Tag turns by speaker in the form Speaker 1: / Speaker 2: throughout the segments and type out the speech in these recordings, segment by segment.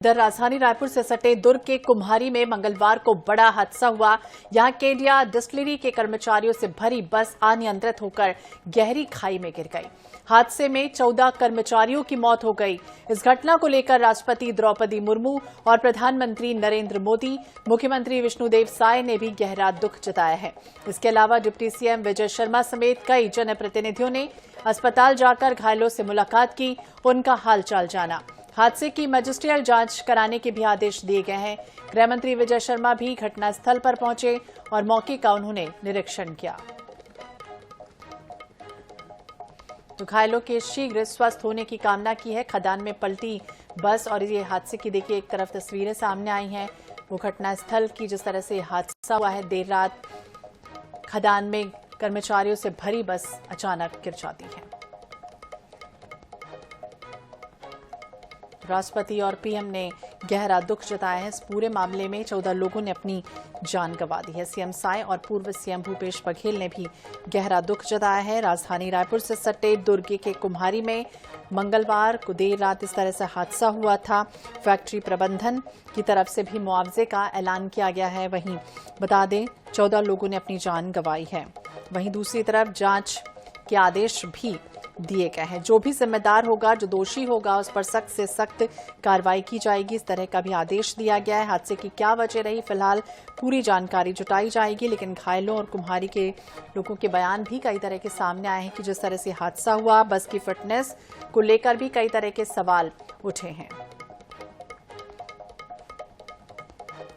Speaker 1: इधर राजधानी रायपुर से सटे दुर्ग के कुम्हारी में मंगलवार को बड़ा हादसा हुआ। यहां केडिया डिस्टिलरी के कर्मचारियों से भरी बस अनियंत्रित होकर गहरी खाई में गिर गई। हादसे में 14 कर्मचारियों की मौत हो गई। इस घटना को लेकर राष्ट्रपति द्रौपदी मुर्मू और प्रधानमंत्री नरेंद्र मोदी, मुख्यमंत्री विष्णुदेव साय ने भी गहरा दुख जताया है। इसके अलावा डिप्टी सीएम विजय शर्मा समेत कई जनप्रतिनिधियों ने अस्पताल जाकर घायलों से मुलाकात की, उनका हालचाल जाना। हादसे की मजिस्ट्रियल जांच कराने के भी आदेश दिए गए हैं। गृह मंत्री विजय शर्मा भी घटनास्थल पर पहुंचे और मौके का उन्होंने निरीक्षण किया। तो घायलों के शीघ्र स्वस्थ होने की कामना की है। खदान में पलटी बस और ये हादसे की देखिए एक तरफ तस्वीरें सामने आई हैं, वो घटनास्थल की जिस तरह से हादसा हुआ है। देर रात खदान में कर्मचारियों से भरी बस अचानक गिर जाती है। राष्ट्रपति और पीएम ने गहरा दुख जताया है। इस पूरे मामले में 14 लोगों ने अपनी जान गंवा दी है। सीएम साय और पूर्व सीएम भूपेश बघेल ने भी गहरा दुख जताया है। राजधानी रायपुर से सटे दुर्ग के कुम्हारी में मंगलवार को देर रात इस तरह से हादसा हुआ था। फैक्ट्री प्रबंधन की तरफ से भी मुआवजे का ऐलान किया गया है। वहीं बता दें 14 लोगों ने अपनी जान गंवाई है। वहीं दूसरी तरफ जांच के आदेश भी दिए गए हैं। जो भी जिम्मेदार होगा, जो दोषी होगा, उस पर सख्त से सख्त कार्रवाई की जाएगी, इस तरह का भी आदेश दिया गया है। हादसे की क्या वजह रही, फिलहाल पूरी जानकारी जुटाई जाएगी। लेकिन घायलों और कुम्हारी के लोगों के बयान भी कई तरह के सामने आए हैं कि जिस तरह से हादसा हुआ, बस की फिटनेस को लेकर भी कई तरह के सवाल उठे हैं।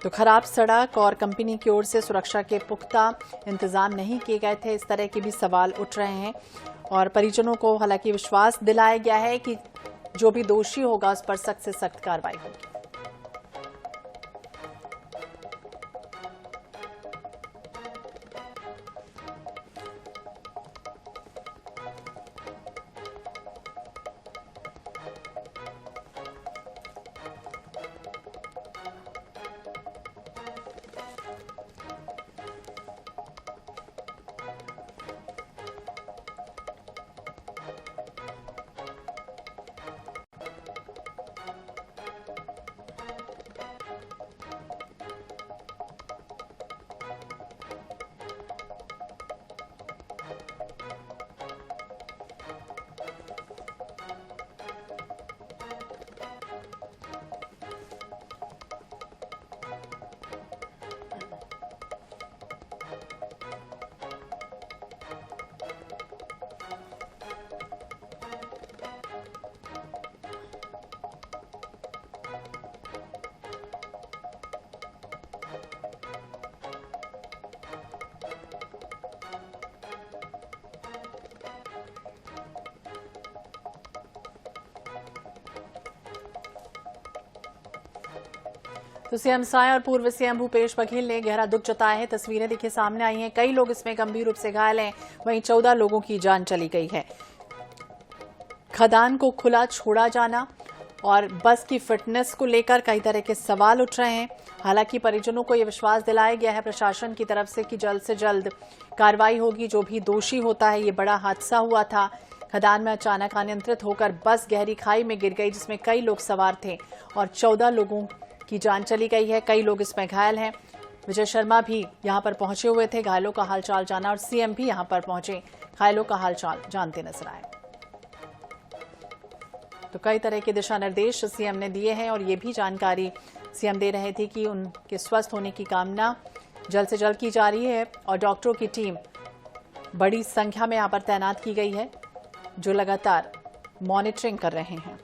Speaker 1: तो खराब सड़क और कंपनी की ओर से सुरक्षा के पुख्ता इंतजाम नहीं किए गए थे, इस तरह के भी सवाल उठ रहे हैं। और परिजनों को हालांकि विश्वास दिलाया गया है कि जो भी दोषी होगा उस पर सख्त से सख्त कार्रवाई होगी। तो सीएम साय और पूर्व सीएम भूपेश बघेल ने गहरा दुख जताया है। तस्वीरें देखिए सामने आई हैं, कई लोग इसमें गंभीर रूप से घायल हैं। वहीं 14 लोगों की जान चली गई है। खदान को खुला छोड़ा जाना और बस की फिटनेस को लेकर कई तरह के सवाल उठ रहे हैं। हालांकि परिजनों को यह विश्वास दिलाया गया है प्रशासन की तरफ से कि जल्द से जल्द कार्रवाई होगी। जो भी दोषी होता है, ये बड़ा हादसा हुआ था। खदान में अचानक अनियंत्रित होकर बस गहरी खाई में गिर गई, जिसमें कई लोग सवार थे और 14 लोगों की जान चली गई है। कई लोग इसमें घायल हैं। विजय शर्मा भी यहां पर पहुंचे हुए थे घायलों का हालचाल जाना, और सीएम भी यहां पर पहुंचे घायलों का हालचाल जानते नजर आए। तो कई तरह के दिशा निर्देश सीएम ने दिए हैं और ये भी जानकारी सीएम दे रहे थे कि उनके स्वस्थ होने की कामना जल्द से जल्द की जा रही है। और डॉक्टरों की टीम बड़ी संख्या में यहां पर तैनात की गई है, जो लगातार मॉनिटरिंग कर रहे हैं।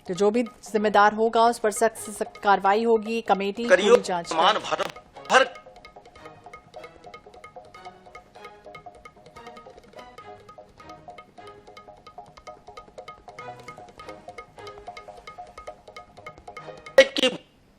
Speaker 1: तो जो भी जिम्मेदार होगा उस पर सख्त से सख्त कार्रवाई होगी। कमेटी पूरी जांच भर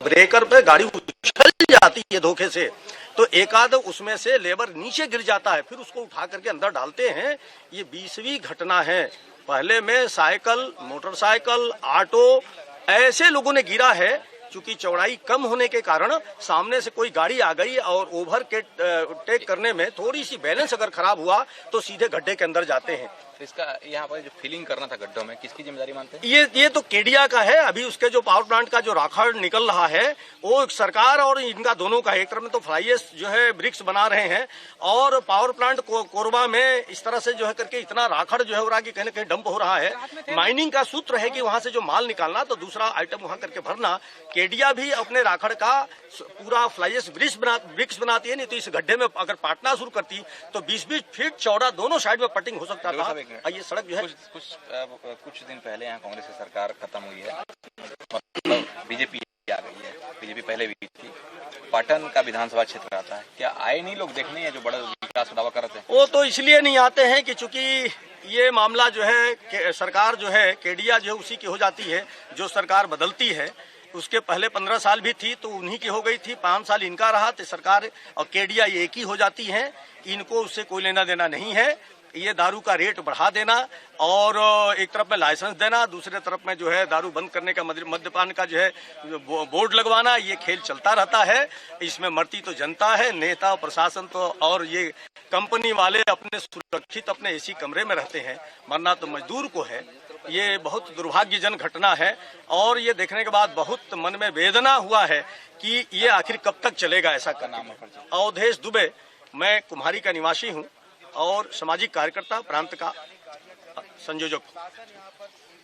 Speaker 2: ब्रेकर पे गाड़ी उछल जाती है धोखे से, तो एक आध उसमें से लेबर नीचे गिर जाता है, फिर उसको उठा करके अंदर डालते हैं। ये 20वीं घटना है। पहले में साइकिल, मोटरसाइकिल, ऑटो ऐसे लोगों ने गिरा है। चूंकि चौड़ाई कम होने के कारण सामने से कोई गाड़ी आ गई और ओवर टेक करने में थोड़ी सी बैलेंस अगर खराब हुआ तो सीधे गड्ढे के अंदर जाते हैं।
Speaker 3: तो इसका यहाँ पर जो फिलिंग करना था गड्ढों में, किसकी जिम्मेदारी मानते हैं?
Speaker 2: ये तो केडिया का है। अभी उसके जो पावर प्लांट का जो राखड़ निकल रहा है वो सरकार और इनका दोनों का, एक तरफ में तो फ्लाई ऐश जो है ब्रिक्स बना रहे हैं और पावर प्लांट कोरबा में इस तरह से जो है करके इतना राखड़ जो है हो रहा है कि कहीं ना कहीं डंप हो रहा है। माइनिंग का सूत्र है कि वहां से जो माल निकालना तो दूसरा आइटम वहां करके भरना। केडिया भी अपने राखड़ का पूरा फ्लाई ऐश ब्रिक्स बनाती है, नहीं तो इस गड्ढे में अगर पाटना शुरू करती तो 20-20 फीट चौड़ा दोनों साइड में पटिंग हो सकता था। ये सड़क जो है
Speaker 3: कुछ दिन पहले यहाँ कांग्रेस की सरकार खत्म हुई है, मतलब बीजेपी आ गई है। बीजेपी पहले भी थी, पाटन का विधानसभा क्षेत्र आता है, क्या आए नहीं लोग देखने हैं जो बड़ा विकास का दावा करते हैं?
Speaker 2: वो तो इसलिए नहीं आते हैं कि चूंकि ये मामला जो है सरकार जो है केडिया जो है उसी की हो जाती है जो सरकार बदलती है। उसके पहले 15 साल भी थी तो उन्हीं की हो गई थी, 5 साल इनका रहा तो सरकार और केडिया ये एक ही हो जाती है। इनको उससे कोई लेना देना नहीं है। ये दारू का रेट बढ़ा देना और एक तरफ में लाइसेंस देना, दूसरे तरफ में जो है दारू बंद करने का, मद्यपान का जो है बोर्ड लगवाना, ये खेल चलता रहता है। इसमें मरती तो जनता है, नेता प्रशासन तो और ये कंपनी वाले अपने सुरक्षित अपने एसी कमरे में रहते हैं, मरना तो मजदूर को है। ये बहुत दुर्भाग्यजनक घटना है और ये देखने के बाद बहुत मन में वेदना हुआ है कि ये आखिर कब तक चलेगा ऐसा करना। अवधेश दुबे, मैं कुम्हारी का निवासी हूँ और सामाजिक कार्यकर्ता, प्रांत का संयोजक।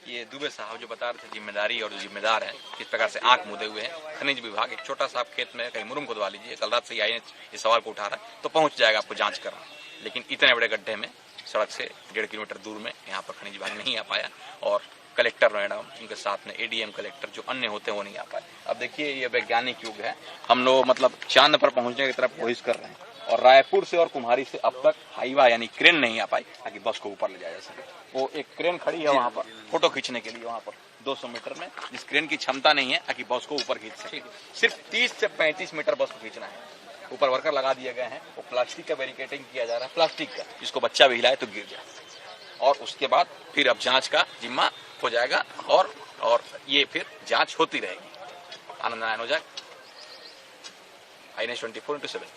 Speaker 3: ये दुबे साहब जो बता रहे थे जिम्मेदारी और जो जिम्मेदार है किस प्रकार से आंख मूंदे हुए हैं। खनिज विभाग एक छोटा सा खेत में कहीं मुरुम खुदवा लीजिए, कल रात से ही आईएनएच इस सवाल को उठा रहा है तो पहुंच जाएगा आपको जांच करना, लेकिन इतने बड़े गड्ढे में सड़क से 1.5 किलोमीटर दूर में यहाँ पर खनिज विभाग नहीं आ पाया और कलेक्टर मैडम उनके साथ में एडीएम कलेक्टर जो अन्य होते हैं वो नहीं आ पाए। अब देखिए ये वैज्ञानिक युग है, हम लोग मतलब चांद पर पहुंचने की तरफ कोशिश कर रहे हैं और रायपुर से और कुम्हारी से अब तक हाईवा यानी क्रेन नहीं आ पाई ताकि बस को ऊपर ले जाया जा सके। वो एक क्रेन खड़ी है वहाँ पर फोटो खींचने के लिए, वहाँ पर 200 मीटर में, जिस क्रेन की क्षमता नहीं है ताकि बस को ऊपर खींच सके। सिर्फ 30 से 35 मीटर बस को खींचना है। ऊपर वर्कर लगा दिए गए हैं, वो प्लास्टिक का बैरिकेडिंग किया जा रहा है, प्लास्टिक का, जिसको बच्चा भी हिलाए तो गिर जाए। और उसके बाद फिर अब जांच का जिम्मा हो जाएगा और ये फिर जांच होती रहेगी। आनंद नारायण ओझा, INS 24/7।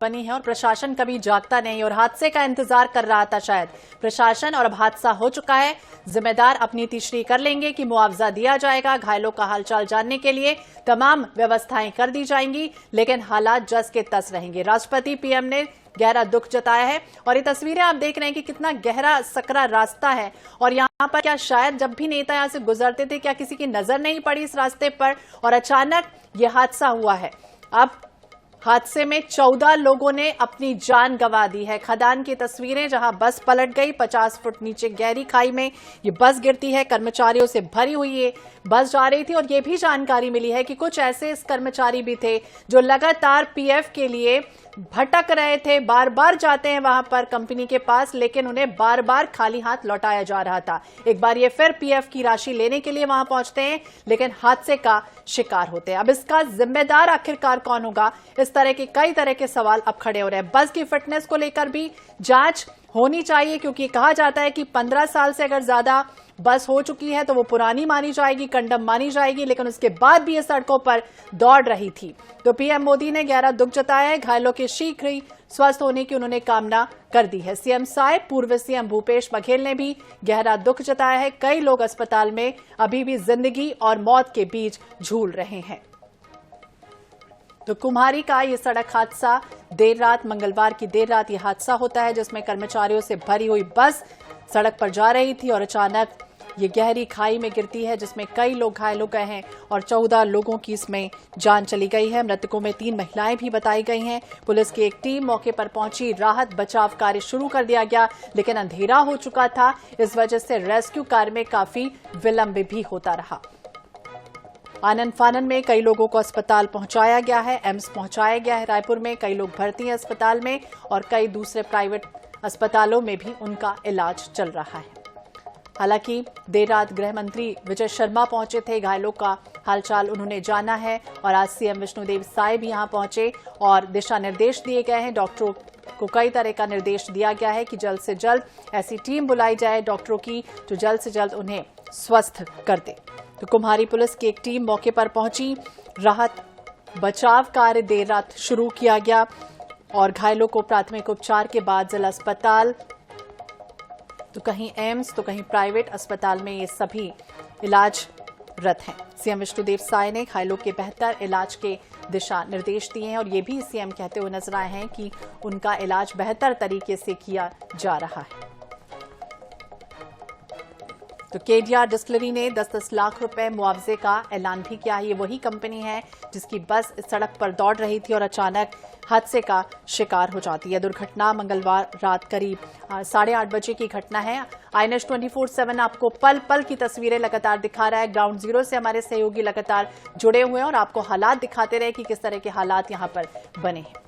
Speaker 1: बनी है और प्रशासन कभी जागता नहीं और हादसे का इंतजार कर रहा था। शायद प्रशासन और अब हादसा हो चुका है, जिम्मेदार अपनी तीसरी कर लेंगे कि मुआवजा दिया जाएगा। घायलों का हालचाल जानने के लिए तमाम व्यवस्थाएं कर दी जाएंगी, लेकिन हालात जस के तस रहेंगे। राष्ट्रपति पीएम ने गहरा दुख जताया है और ये तस्वीरें आप देख रहे हैं कि कितना गहरा सकरा रास्ता है और यहाँ पर क्या शायद जब भी नेता यहाँ से गुजरते थे क्या किसी की नजर नहीं पड़ी इस रास्ते पर और अचानक ये हादसा हुआ है। अब हादसे में 14 लोगों ने अपनी जान गंवा दी है। खदान की तस्वीरें जहां बस पलट गई, 50 फुट नीचे गहरी खाई में ये बस गिरती है। कर्मचारियों से भरी हुई ये बस जा रही थी और ये भी जानकारी मिली है कि कुछ ऐसे कर्मचारी भी थे जो लगातार पीएफ के लिए भटक रहे थे, बार बार जाते हैं वहां पर कंपनी के पास, लेकिन उन्हें बार बार खाली हाथ लौटाया जा रहा था। एक बार ये फिर पीएफ की राशि लेने के लिए वहां पहुंचते हैं, लेकिन हादसे का शिकार होते हैं। अब इसका जिम्मेदार आखिरकार कौन होगा, इस तरह के कई तरह के सवाल अब खड़े हो रहे हैं। बस की फिटनेस को लेकर भी जांच होनी चाहिए, क्योंकि कहा जाता है कि 15 साल से अगर ज्यादा बस हो चुकी है तो वो पुरानी मानी जाएगी, कंडम मानी जाएगी, लेकिन उसके बाद भी ये सड़कों पर दौड़ रही थी। तो पीएम मोदी ने गहरा दुख जताया है। घायलों के शीघ्र ही स्वस्थ होने की उन्होंने कामना कर दी है। सीएम साय, पूर्व सीएम भूपेश बघेल ने भी गहरा दुख जताया है। कई लोग अस्पताल में अभी भी जिंदगी और मौत के बीच झूल रहे हैं। तो कुम्हारी का ये सड़क हादसा देर रात, मंगलवार की देर रात ये हादसा होता है, जिसमें कर्मचारियों से भरी हुई बस सड़क पर जा रही थी और अचानक ये गहरी खाई में गिरती है, जिसमें कई लोग घायल हो गए हैं और 14 लोगों की इसमें जान चली गई है। मृतकों में 3 महिलाएं भी बताई गई हैं। पुलिस की एक टीम मौके पर पहुंची, राहत बचाव कार्य शुरू कर दिया गया, लेकिन अंधेरा हो चुका था, इस वजह से रेस्क्यू कार्य में काफी विलंब भी होता रहा। आनन फानन में कई लोगों को अस्पताल पहुंचाया गया है, एम्स पहुंचाया गया है। रायपुर में कई लोग भर्ती हैं अस्पताल में और कई दूसरे प्राइवेट अस्पतालों में भी उनका इलाज चल रहा है। हालांकि देर रात गृह मंत्री विजय शर्मा पहुंचे थे, घायलों का हालचाल उन्होंने जाना है और आज सीएम विष्णुदेव साय भी यहां पहुंचे और दिशा निर्देश दिए गए हैं। डॉक्टरों को कई तरह का निर्देश दिया गया है कि जल्द से जल्द ऐसी टीम बुलाई जाए डॉक्टरों की जो जल्द से जल्द उन्हें स्वस्थ कर दे। तो कुम्हारी पुलिस की एक टीम मौके पर पहुंची, राहत बचाव कार्य देर रात शुरू किया गया। और घायलों को प्राथमिक उपचार के बाद जिला अस्पताल, तो कहीं एम्स तो कहीं प्राइवेट अस्पताल में ये सभी इलाजरत हैं। सीएम विष्णुदेव साय ने घायलों के बेहतर इलाज के दिशा निर्देश दिए हैं और ये भी सीएम कहते हुए नजर आए हैं कि उनका इलाज बेहतर तरीके से किया जा रहा है। तो केडिया डिस्टिलरी ने 10-10 लाख रुपए मुआवजे का ऐलान भी किया है। ये वही कंपनी है जिसकी बस इस सड़क पर दौड़ रही थी और अचानक हादसे का शिकार हो जाती है। दुर्घटना मंगलवार रात करीब 8:30 बजे की घटना है। INS 24/7 आपको पल पल की तस्वीरें लगातार दिखा रहा है। ग्राउंड जीरो से हमारे सहयोगी लगातार जुड़े हुए हैं और आपको हालात दिखाते रहे कि किस तरह के हालात यहां पर बने हैं।